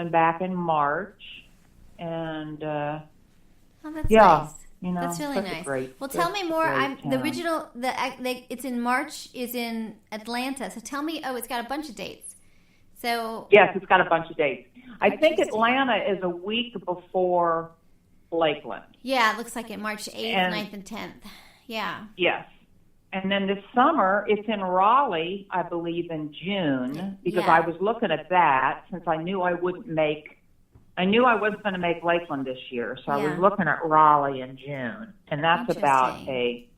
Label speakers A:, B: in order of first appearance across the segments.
A: back in March, and
B: Oh, that's
A: yeah,
B: nice. That's really nice. Well, tell me more. The original, it's in March, is in Atlanta. So tell me. Oh, it's got a bunch of dates. So
A: yes, it's got a bunch of dates. I think Atlanta is a week before Lakeland.
B: Yeah, it looks like it. March 8th, 9th, and 10th. Yeah.
A: Yes. And then this summer, it's in Raleigh, I believe, in June, because I was looking at that since I knew I wasn't going to make Lakeland this year. So I was looking at Raleigh in June. And that's about a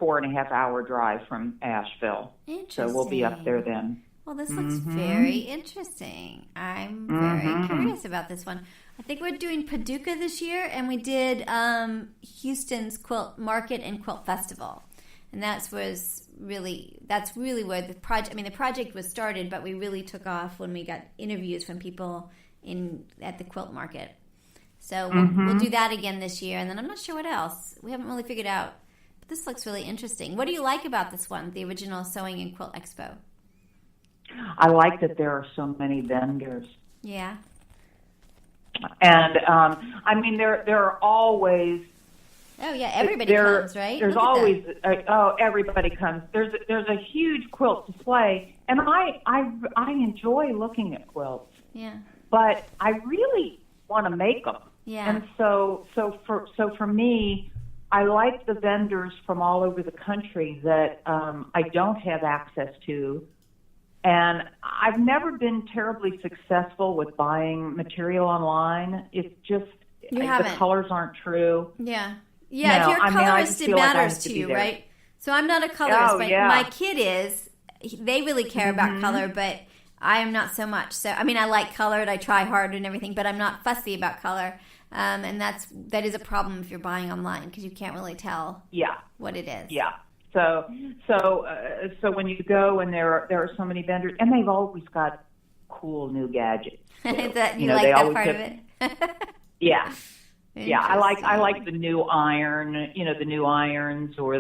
A: 4.5-hour drive from Asheville. So we'll be up there then.
B: Well, this looks very interesting. I'm very curious about this one. I think we're doing Paducah this year, and we did Houston's Quilt Market and Quilt Festival. And that's really where the project, the project was started, but we really took off when we got interviews from people at the quilt market. So we'll do that again this year, and then I'm not sure what else. We haven't really figured out, but this looks really interesting. What do you like about this one, the original Sewing and Quilt Expo?
A: I like that there are so many vendors.
B: Yeah.
A: And, there are always...
B: Oh, yeah, everybody comes, right?
A: There's always... everybody comes. There's a huge quilt display, and I enjoy looking at quilts.
B: Yeah.
A: But I really want to make them.
B: Yeah.
A: And so for me, I like the vendors from all over the country that I don't have access to. And I've never been terribly successful with buying material online. It's just the colors aren't true.
B: Yeah. Yeah, if you're a colorist, it matters to you, right? So I'm not a colorist, but my kid is. They really care about color, but I am not so much. So, I like colored. I try hard and everything, but I'm not fussy about color. And that is a problem if you're buying online because you can't really tell what it is.
A: Yeah. So when you go and there are so many vendors, and they've always got cool new gadgets.
B: That you like that part of it.
A: Yeah. Yeah, I like the new iron, the new irons or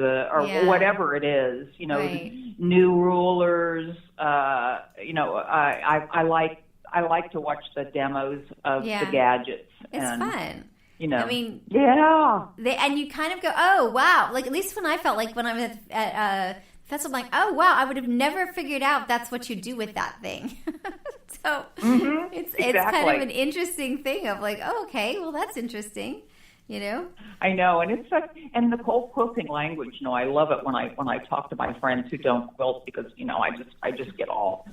A: whatever it is, new rulers. I like to watch the demos of the gadgets.
B: It's fun. And you kind of go, oh wow! Like at least when I felt like when I was at festival, I'm like, oh wow, I would have never figured out that's what you do with that thing. So it's kind of an interesting thing of like, oh, okay, well that's interesting,
A: I know, and it's and the whole quilting language. I love it when I talk to my friends who don't quilt because I just get all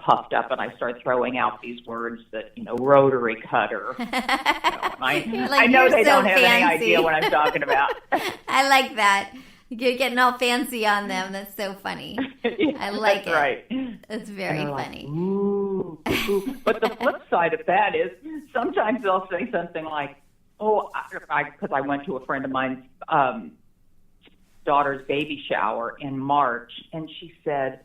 A: puffed up and I start throwing out these words that rotary cutter. I know they don't have any idea what I'm talking about.
B: I like that. You're getting all fancy on them. That's so funny. I like it.
A: Right.
B: It's very funny.
A: Like, ooh. But the flip side of that is sometimes they'll say something like, oh, because I went to a friend of mine's daughter's baby shower in March, and she said,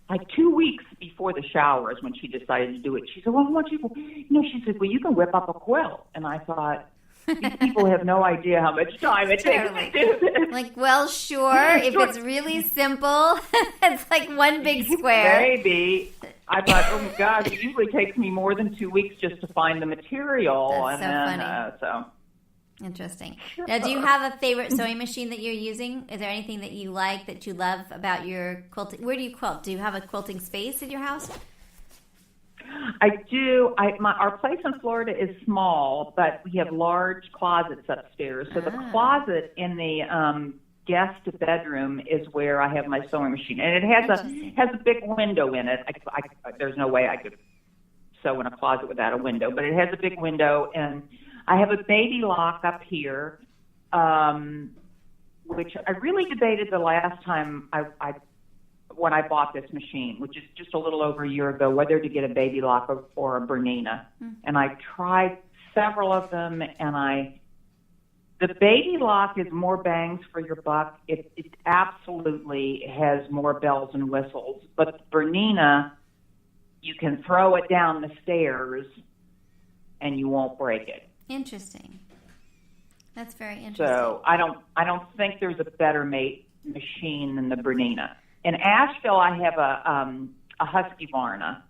A: like 2 weeks before the shower is when she decided to do it. She said, well, I want you to, she said, well, you can whip up a quilt. And I thought, these people have no idea how much time it takes to do this.
B: Like, well, sure, if it's really simple, it's like one big square.
A: Maybe. I thought, oh my gosh, it usually takes me more than 2 weeks just to find the material.
B: That's so funny. Interesting. Now, do you have a favorite sewing machine that you're using? Is there anything that you like, that you love about your quilting? Where do you quilt? Do you have a quilting space in your house?
A: I do. Our place in Florida is small, but we have large closets upstairs. So the closet in the guest bedroom is where I have my sewing machine, and it has a big window in it. There's no way I could sew in a closet without a window, but it has a big window, and I have a baby lock up here, which I really debated the last time when I bought this machine, which is just a little over a year ago, whether to get a baby lock or a Bernina. And I tried several of them, and the baby lock is more bangs for your buck. It absolutely has more bells and whistles. But the Bernina, you can throw it down the stairs, and you won't break it.
B: Interesting. That's very interesting.
A: So I don't think there's a better machine than the Bernina. In Asheville, I have a Husqvarna,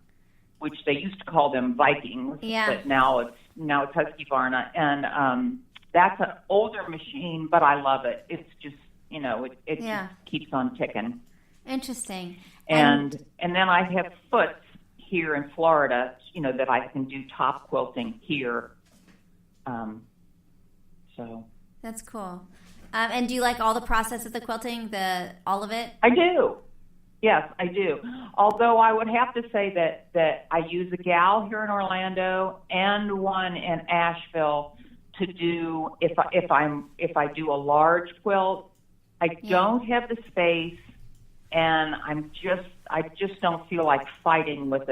A: which they used to call them Vikings, but now it's Husqvarna, and that's an older machine, but I love it. It's just, it just keeps on ticking.
B: Interesting.
A: And then I have Foots here in Florida, that I can do top quilting here. So
B: that's cool. And do you like all the process of the quilting, all of it?
A: I do. Yes, I do. Although I would have to say that I use a gal here in Orlando and one in Asheville to do if I do a large quilt. I don't have the space, and I just don't feel like fighting with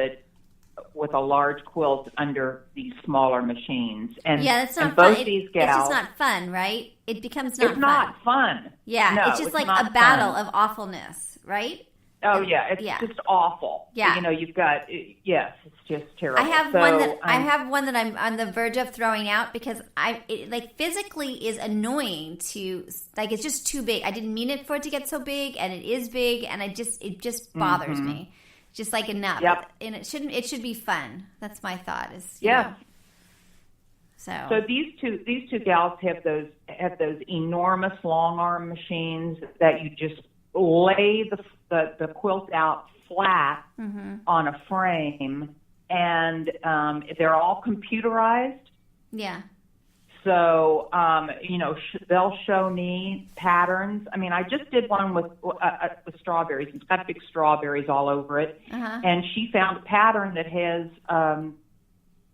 A: a large quilt under these smaller machines. And
B: that's not
A: fun.
B: It's just not fun, right? It becomes not fun.
A: It's not fun.
B: Yeah,
A: no,
B: it's just like a battle of awfulness, right?
A: Oh yeah, it's just awful.
B: Yeah,
A: you've got it's just terrible.
B: I have one that I'm on the verge of throwing out because it physically is annoying to it's just too big. I didn't mean it for it to get so big, and it is big, and it just bothers me. Just enough.
A: Yep.
B: And it should be fun. That's my thought.
A: So these two gals have those enormous long arm machines that you just lay the quilt out flat on a frame, and they're all computerized.
B: Yeah.
A: So they'll show me patterns. I mean, I just did one with strawberries. It's got big strawberries all over it, and she found a pattern that has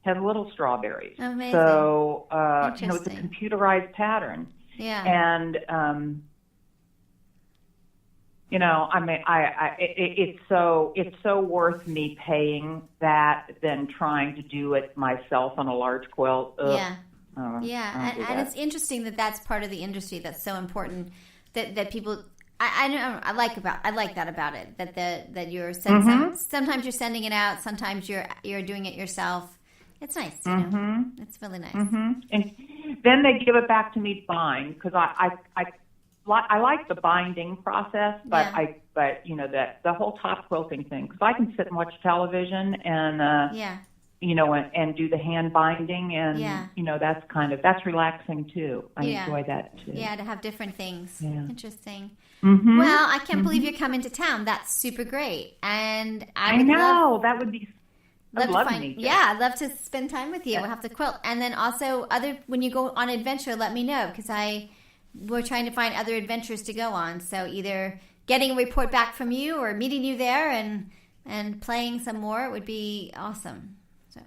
A: little strawberries.
B: Amazing.
A: So it's a computerized pattern.
B: Yeah.
A: And it's so worth me paying that than trying to do it myself on a large quilt. Ugh.
B: Yeah. And it's interesting that that's part of the industry that's so important that people. I like that about it. That you're sometimes you're sending it out, sometimes you're doing it yourself. It's nice, It's really nice.
A: And then they give it back to me bind because I like the binding process, but the whole top quilting thing, because I can sit and watch television and and do the hand binding, and that's relaxing too. I enjoy that too.
B: Yeah, to have different things.
A: Yeah.
B: Interesting. Well, I can't believe you're coming to town. That's super great, and I know
A: that would be. I'd
B: love to spend time with you. We'll have to quilt, and then also when you go on adventure, let me know because we're trying to find other adventures to go on. So either getting a report back from you or meeting you there and playing some more would be awesome. So.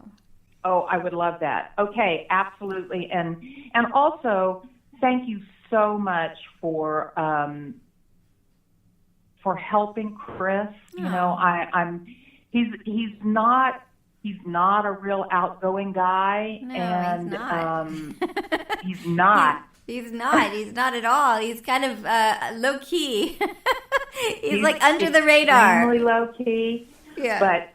A: Oh, I would love that. Okay, absolutely. And also, thank you so much for helping Chris.
B: Oh.
A: He's not a real outgoing guy.
B: No,
A: and
B: he's not.
A: He's not.
B: He's not. He's not at all. He's kind of low key. he's like under the radar.
A: Extremely low key.
B: Yeah.
A: But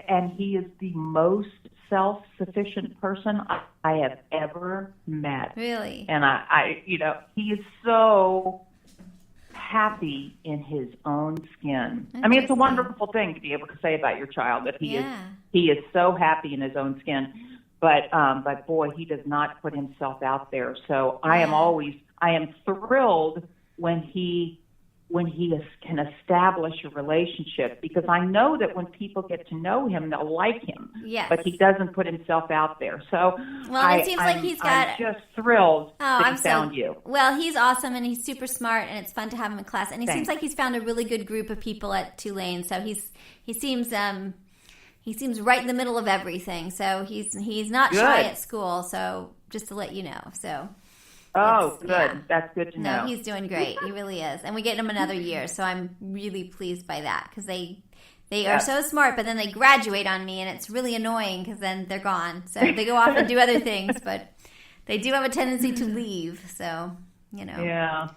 A: and he is the most self-sufficient person I have ever met.
B: Really.
A: And he is so happy in his own skin. I mean, it's a wonderful thing to be able to say about your child that he is so happy in his own skin. But boy, he does not put himself out there. So I am thrilled when he can establish a relationship, because I know that when people get to know him, they'll like him.
B: Yes.
A: But he doesn't put himself out there. So
B: it seems like he's got.
A: I'm just thrilled that he found you.
B: Well, he's awesome and he's super smart and it's fun to have him in class. And he seems like he's found a really good group of people at Tulane. So he seems right in the middle of everything. So he's not shy at school. So just to let you know. So.
A: Oh, good. Yeah. That's good to know.
B: No, he's doing great. He really is. And we get him another year, so I'm really pleased by that because they are so smart, but then they graduate on me, and it's really annoying because then they're gone. So they go off and do other things, but they do have a tendency to leave. So,
A: Yeah.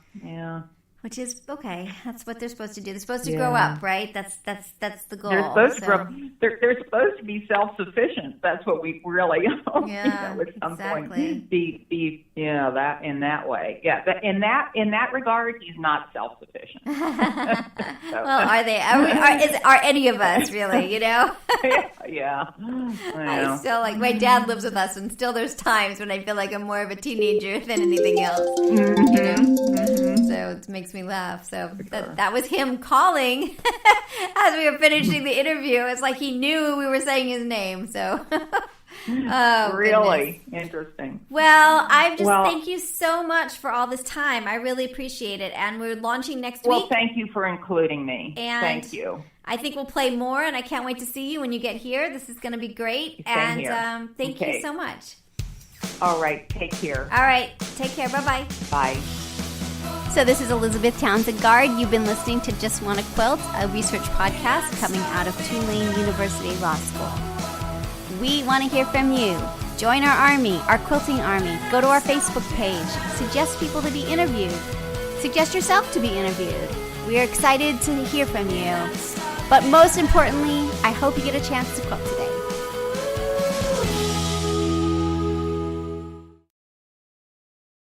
B: Which is okay. That's what they're supposed to do. They're supposed to grow up, right? That's the goal.
A: They're supposed to grow. They're supposed to be self-sufficient. That's what we really, at some point, be that in that way. Yeah, but in that regard, he's not self-sufficient.
B: Well, are they? Are any of us really?
A: Yeah.
B: I still my dad lives with us, and still there's times when I feel like I'm more of a teenager than anything else. So it makes me laugh. So that was him calling as we were finishing the interview. It's like he knew we were saying his name. So
A: really
B: goodness.
A: Interesting.
B: Well, thank you so much for all this time. I really appreciate it. And we're launching next week.
A: Well, thank you for including me.
B: And
A: thank you.
B: I think we'll play more, and I can't wait to see you when you get here. This is going to be great.
A: Same here.
B: Thank you so much.
A: All right. Take care.
B: All right. Take care. Bye-bye.
A: Bye.
B: So this is Elizabeth Townsend Guard. You've been listening to Just Wanna Quilt, a research podcast coming out of Tulane University Law School. We want to hear from you. Join our army, our quilting army. Go to our Facebook page. Suggest people to be interviewed. Suggest yourself to be interviewed. We are excited to hear from you. But most importantly, I hope you get a chance to quilt today.